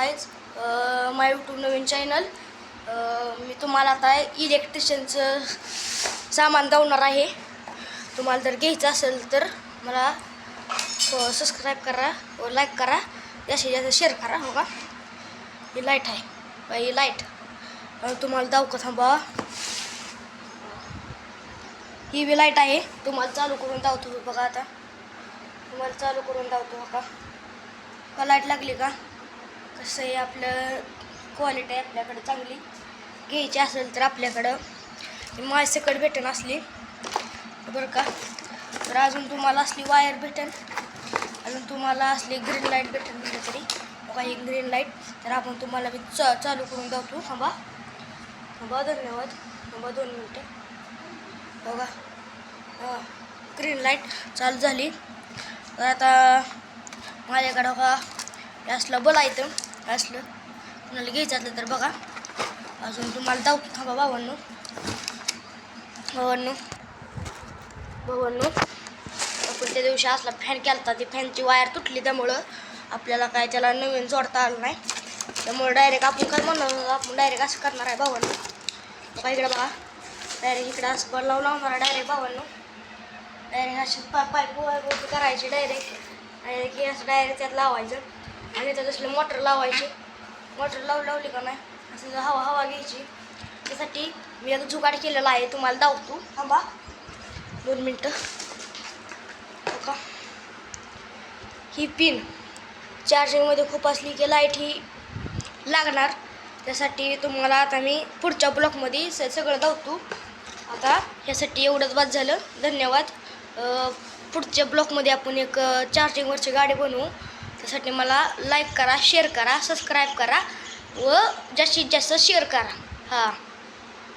Guys माय YouTube नवीन channel. मी तुम्हाला आता इलेक्ट्रिशियनचं सामान दावणार आहे. तुम्हाला जर घ्यायचं असेल तर मला सबस्क्राईब करा व लाईक करा, जास्तीत जास्त शेअर करा. हो का, ही लाईट आहे, ही लाईट तुम्हाला दाव का थांबा. ही बी लाईट आहे, तुम्हाला चालू करून दावतो बघा. आता तुम्हाला चालू करून दावतो. हो का लाईट लागली का. कसं आहे, आपलं क्वालिटी आहे आपल्याकडे चांगली. घ्यायची असेल तर आपल्याकडं माझ्याकडे भेटेन असली बरं का. तर अजून तुम्हाला असली वायर भेटेन, अजून तुम्हाला असली ग्रीन लाईट भेटेन कुठेतरी. बघा ही ग्रीन लाईट. तर आपण तुम्हाला मी चालू करून दावतो. थांबा धन्यवाद. 2 मिनटं. बघा ग्रीन लाईट चालू झाली. तर आता माझ्याकडं बघा असलं बोलायचं, असलं कुणाला घ्यायचं असलं तर बघा. अजून तुम्हाला दावतो. थांबा भावांनो. आपण त्या दिवशी असला फॅन केला, ती फॅनची वायर तुटली, त्यामुळं आपल्याला काय त्याला नवीन जोडता आलं नाही. त्यामुळे डायरेक्ट आपण काय म्हणणार, आपण डायरेक्ट असं करणार आहे भावांनो. बघा इकडे बघा, डायरेक्ट इकडे असं लावणार आहे डायरेक्ट भावांनो. डायरेक्ट अशी पाईप करायची डायरेक्ट असं डायरेक्ट त्यात लावायचं. आणि त्यात असले मोटर लावायची. मोटर लावली का नाही असं हवा घ्यायची. त्यासाठी मी आता जुगाड केलेला आहे, तुम्हाला दावतो. थांबा 2 मिनटं. हो का, ही पिन चार्जिंगमध्ये खूप असली की लाईट ही लागणार. त्यासाठी तुम्हाला आता मी पुढच्या ब्लॉकमध्ये सगळं दावतो. आता ह्यासाठी एवढंच बाद झालं. धन्यवाद. पुढच्या ब्लॉकमध्ये आपण एक चार्जिंगवरची गाडी बनवू. त्यासाठी मला लाईक करा, शेअर करा, सबस्क्राईब करा व जास्तीत जास्त शेअर करा. हां.